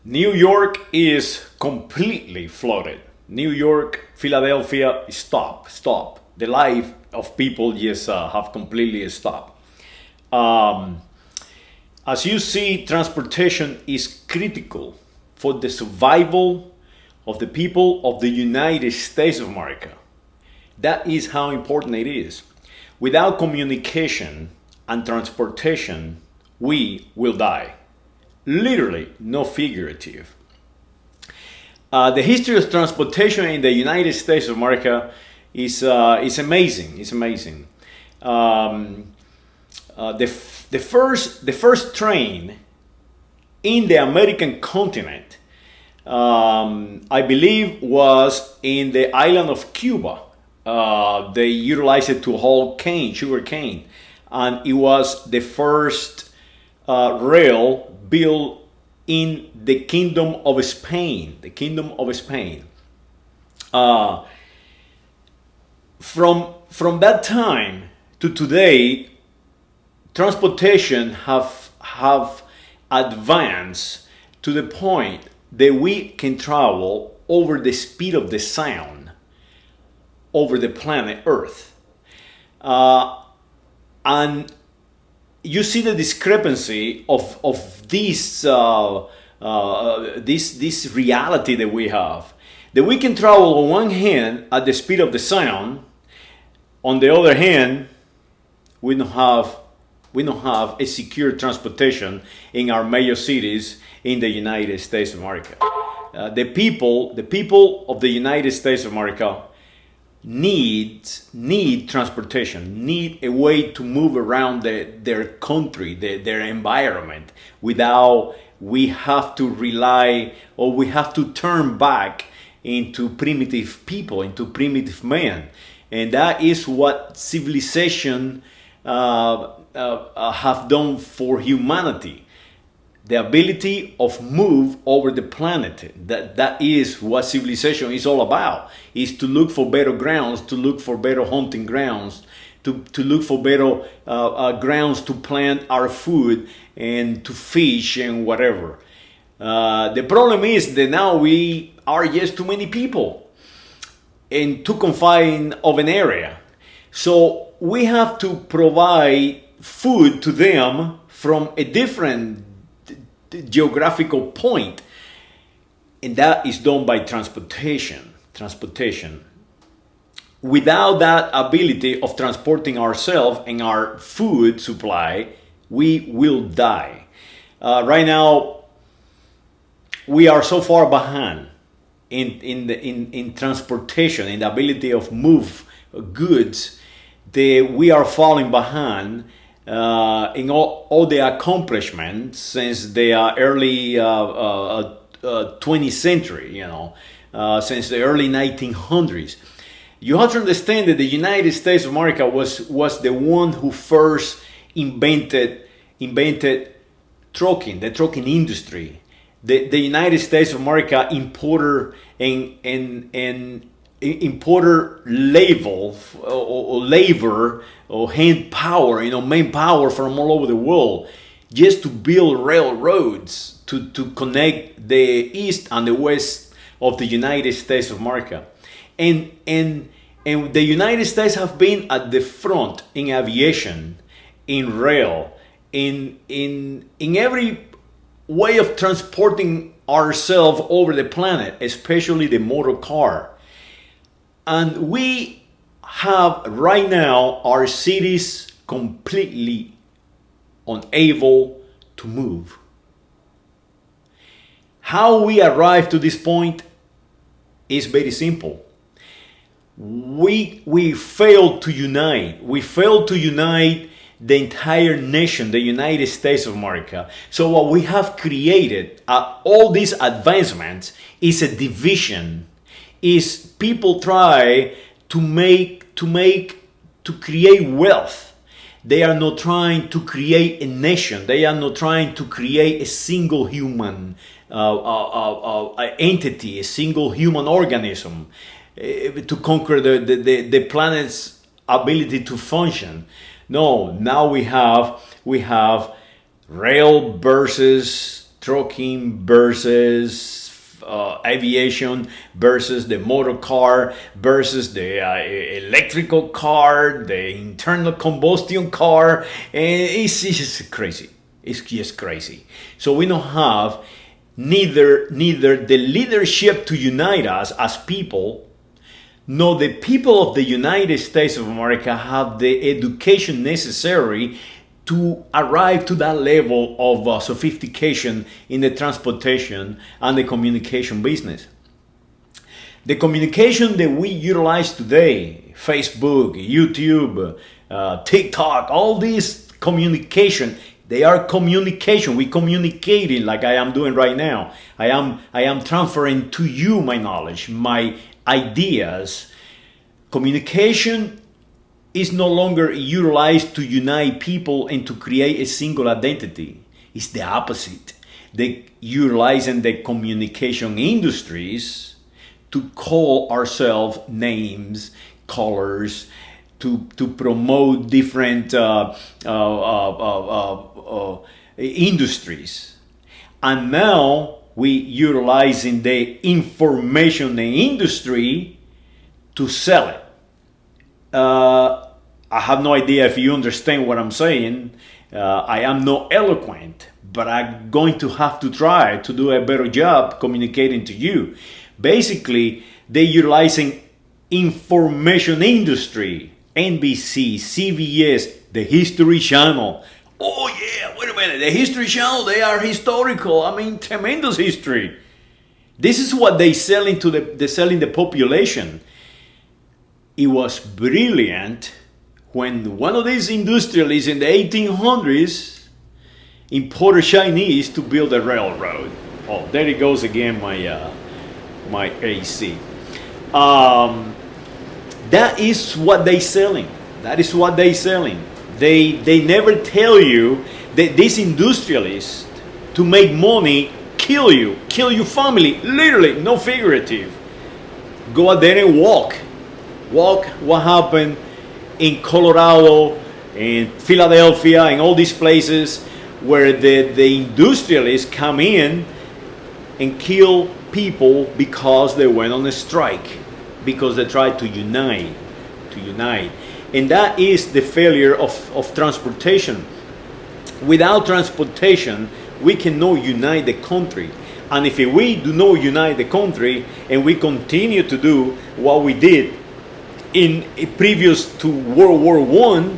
New York is completely flooded. New York, Philadelphia, stop. The life of people just have completely stopped. Um, as you see, transportation is critical for the survival of the people of the United States of America. That is how important it is. Without communication and transportation, we will die. Literally, no figurative. The history of transportation in the United States of America is amazing. It's amazing. Um, the first train in the American continent, I believe, was in the island of Cuba. They utilized it to haul sugar cane, and it was the first rail built in the Kingdom of Spain. The Kingdom of Spain. Uh, from that time to today, transportation have advanced to the point that we can travel over the speed of the sound over the planet Earth. And you see the discrepancy of this reality that we have. That we can travel on one hand at the speed of the sound, on the other hand, we don't have a secure transportation in our major cities in the United States of America. The people of the United States of America need transportation, need a way to move around their country, their environment, without we have to rely, or we have to turn back into primitive people, into primitive man. And that is what civilization have done for humanity. The ability of move over the planet. That is what civilization is all about. Is to look for better grounds, to look for better hunting grounds, to look for better grounds to plant our food and to fish and whatever. The problem is that now we are just too many people in too confined of an area. So we have to provide food to them from a different geographical point, and that is done by transportation. Without that ability of transporting ourselves and our food supply, we will die. Right now we are so far behind in transportation, in the ability of move goods, that we are falling behind in all the accomplishments since the early 20th century, since the early 1900s. You have to understand that the United States of America was the one who first invented trucking, the trucking industry. The United States of America importer and importer labor or hand power, manpower from all over the world, just to build railroads to connect the east and the west of the United States of America. And the United States have been at the front in aviation, in rail, in every way of transporting ourselves over the planet, especially the motor car. And we have right now our cities completely unable to move. How we arrived to this point is very simple. We failed to unite. We failed to unite the entire nation, the United States of America. So what we have created, all these advancements, is a division. Is people try to create wealth. They are not trying to create a nation. They are not trying to create a single human entity, a single human organism to conquer the planet's ability to function. No, now we have rail versus trucking versus aviation versus the motor car versus the electrical car, the internal combustion car. And it's just crazy. It's just crazy. So we don't have neither the leadership to unite us as people. No, the people of the United States of America have the education necessary to arrive to that level of sophistication in the transportation and the communication business. The communication that we utilize today, Facebook, YouTube, TikTok, all these communication, they are communication. We communicating like I am doing right now. I am transferring to you my knowledge, my ideas. Communication is no longer utilized to unite people and to create a single identity. It's the opposite. They utilizing the communication industries to call ourselves names, colors, to promote different industries. And now we utilizing the information industry to sell it. I have no idea if you understand what I'm saying. I am not eloquent, but I'm going to have to try to do a better job communicating to you. Basically, they're utilizing information industry, NBC, CBS, the History Channel. Oh yeah, wait a minute, the History Channel, they are historical. I mean, tremendous history. This is what they selling to they're selling the population. It was brilliant when one of these industrialists in the 1800s imported Chinese to build a railroad. Oh, there it goes again, my AC. That is what they selling. That is what they selling. They never tell you that these industrialists, to make money, kill your family, literally, no figurative. Go out there and walk what happened in Colorado, in Philadelphia, and all these places where the industrialists come in and kill people because they went on a strike, because they tried to unite. And that is the failure of transportation. Without transportation, we cannot unite the country. And if we do not unite the country and we continue to do what we did in previous to World War I,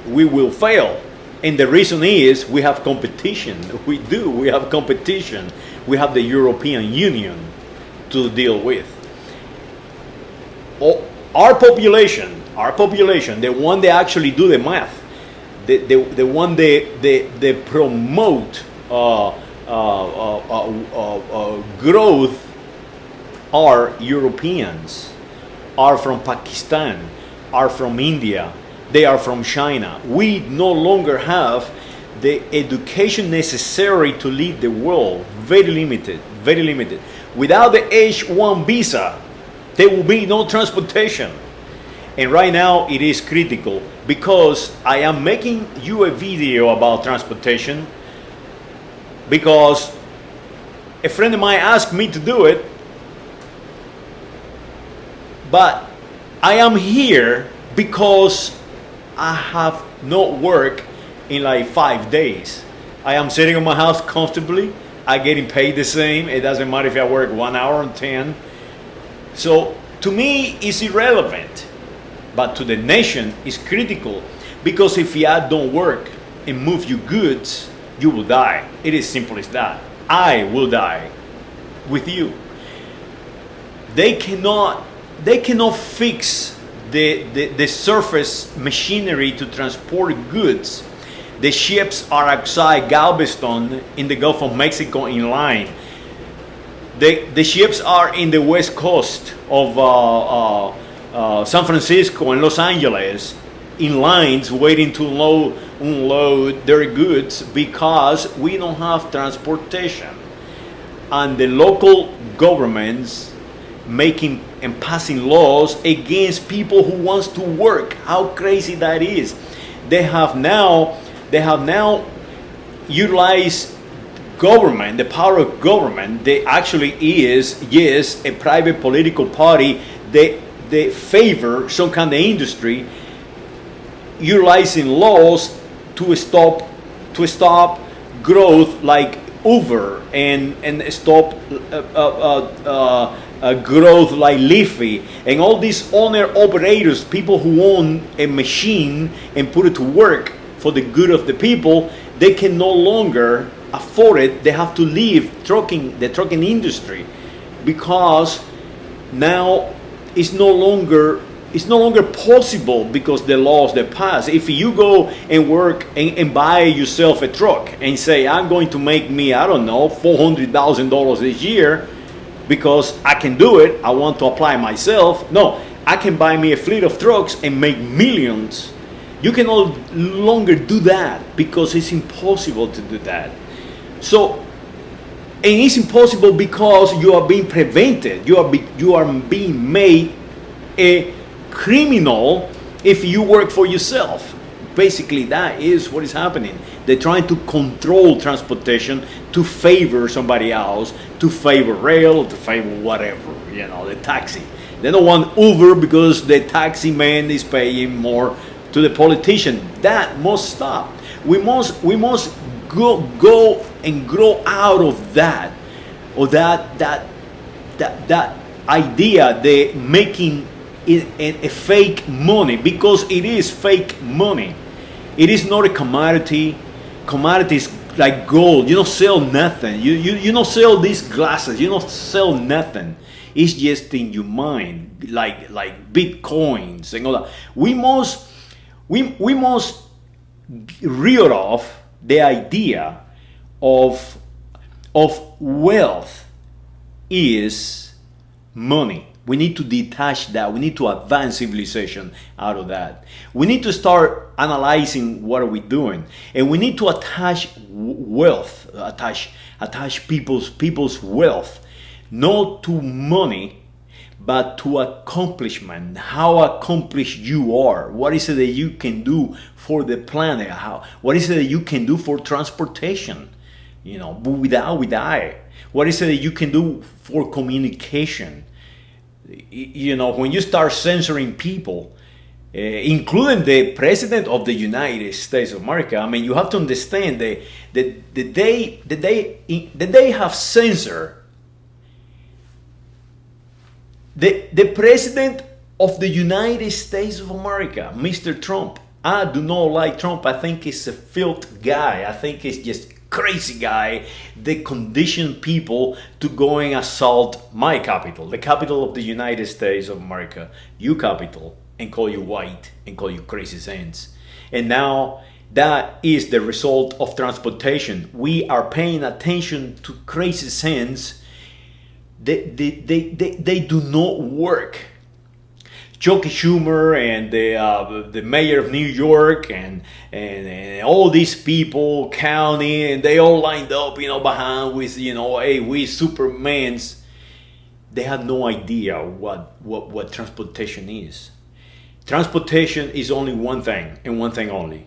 we will fail. And the reason is we have competition. We have competition. We have the European Union to deal with. Our population, the one that actually do the math, the one that promote growth, are Europeans, are from Pakistan, are from India, they are from China. We no longer have the education necessary to lead the world. Very limited, very limited. Without the H-1 visa, there will be no transportation. And right now it is critical, because I am making you a video about transportation because a friend of mine asked me to do it, but I am here because I have not worked in like 5 days. I am sitting in my house comfortably. I'm getting paid the same. It doesn't matter if I work 1 hour or 10. So to me, it's irrelevant. But to the nation, it's critical. Because if you don't work and move your goods, you will die. It is simple as that. I will die with you. They cannot fix the surface machinery to transport goods. The ships are outside Galveston in the Gulf of Mexico in line. The ships are in the west coast of San Francisco and Los Angeles in lines waiting to unload their goods because we don't have transportation. And the local governments making and passing laws against people who wants to work. How crazy that is. They have now utilized government, the power of government, they actually is, yes, a private political party. They favor some kind of industry, utilizing laws to stop growth like Uber and stop growth like Leafy and all these owner operators, people who own a machine and put it to work for the good of the people. They can no longer afford it. They have to leave the trucking industry, because now it's no longer possible, because the laws that pass. If you go and work and buy yourself a truck and say, I'm going to make me, I don't know, $400,000 this year because I can do it, I want to apply myself. No, I can buy me a fleet of trucks and make millions. You can no longer do that, because it's impossible to do that. So, and it's impossible because you are being prevented. You are being made a criminal if you work for yourself. Basically, that is what is happening. They're trying to control transportation to favor somebody else, to favor rail, to favor whatever, the taxi. They don't want Uber because the taxi man is paying more to the politician. That must stop. We must go and grow out of that, or that idea, the making it a fake money, because it is fake money. It is not a commodity. Commodities like gold, you don't sell nothing. You don't sell these glasses. You don't sell nothing. It's just in your mind, like bitcoins and all that. We must rid off the idea of wealth is money. We need to detach that. We need to advance civilization out of that. We need to start analyzing what are we doing, and we need to attach wealth, attach people's wealth, not to money, but to accomplishment. How accomplished you are. What is it that you can do for the planet? What is it that you can do for transportation? Without we die. What is it that you can do for communication? When you start censoring people, including the President of the United States of America, I mean, you have to understand that they have censored the President of the United States of America, Mr. Trump. I do not like Trump. I think he's a filth guy. I think he's just crazy guy. They condition people to go and assault my capital, the capital of the United States of America, your capital, and call you white and call you crazy saints. And now that is the result of transportation. We are paying attention to crazy saints. They do not work. Chuck Schumer and the mayor of New York and all these people, county, and they all lined up, behind with, hey, we Supermans. They have no idea what transportation is. Transportation is only one thing, and one thing only.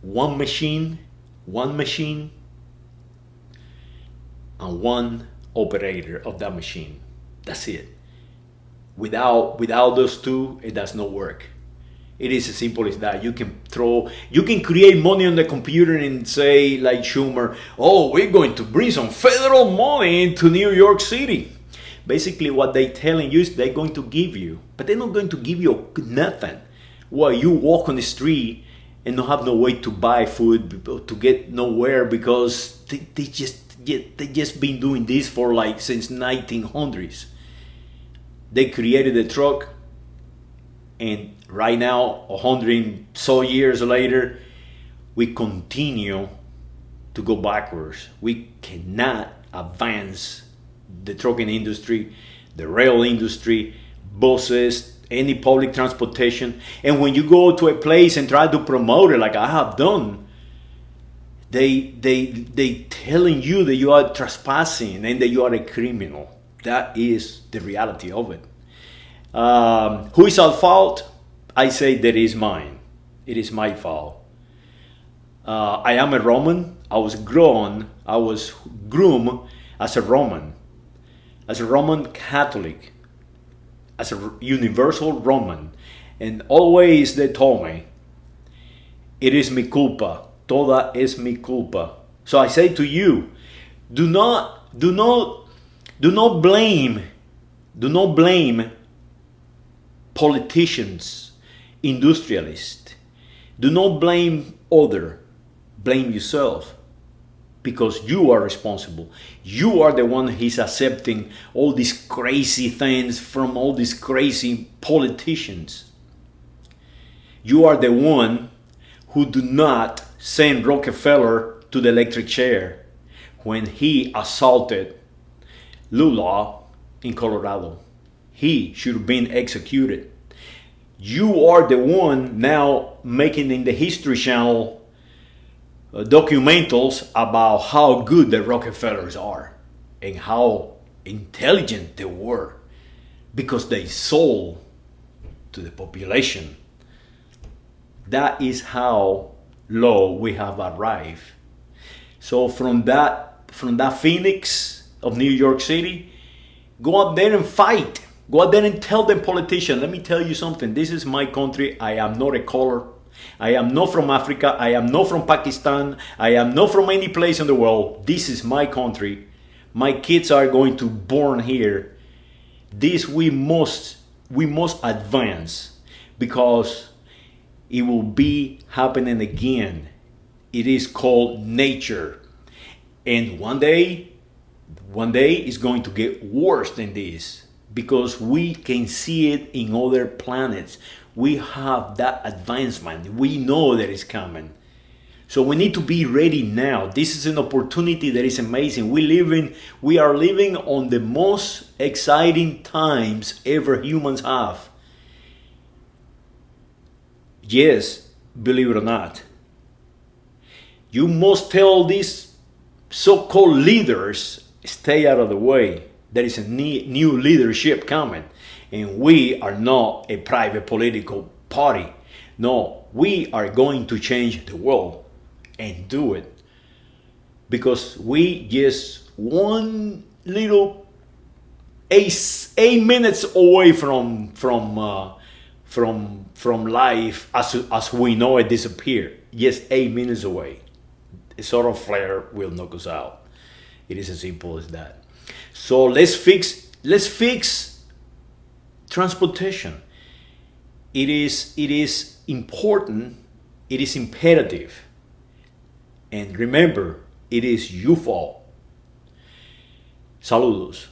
One machine, and one operator of that machine. That's it. Without those two, it does not work. It is as simple as that. You can create money on the computer and say, like Schumer, oh, we're going to bring some federal money into New York City. Basically, what they're telling you is they're going to give you, but they're not going to give you nothing. Well, you walk on the street and don't have no way to buy food, to get nowhere, because they just been doing this for since 1900s. They created a truck, and right now, 100 so years later, we continue to go backwards. We cannot advance the trucking industry, the rail industry, buses, any public transportation. And when you go to a place and try to promote it, like I have done, they telling you that you are trespassing and that you are a criminal. That is the reality of it. Who is at fault? I say that is mine. It is my fault. I am a Roman. I was grown I was groomed as as a Roman Catholic, as a universal Roman. And always they told me, it is mi culpa, toda es mi culpa. So I say to you, do not blame politicians, industrialists. Do not blame other, blame yourself, because you are responsible. You are the one who's accepting all these crazy things from all these crazy politicians. You are the one who do not send Rockefeller to the electric chair when he assaulted Lula in Colorado. He should have been executed. You are the one now making in the History Channel documentals about how good the Rockefellers are and how intelligent they were because they sold to the population. That is how low we have arrived. So from that Phoenix of New York City, go out there and fight. Go out there and tell them politicians, let me tell you something. This is my country. I am not a color. I am not from Africa. I am not from Pakistan. I am not from any place in the world. This is my country. My kids are going to born here. This we must advance, because it will be happening again. It is called nature. And one day it's going to get worse than this, because we can see it in other planets. We have that advancement. We know that it's coming. So we need to be ready now. This is an opportunity that is amazing. We are living on the most exciting times ever humans have. Yes, believe it or not. You must tell these so-called leaders, stay out of the way. There is a new leadership coming. And we are not a private political party. No, we are going to change the world and do it. Because we just one little 8 minutes away from life as we know it disappear. Just 8 minutes away. A sort of flare will knock us out. It is as simple as that. So let's fix transportation. It is important. It is imperative. And remember, it is your fault. Saludos.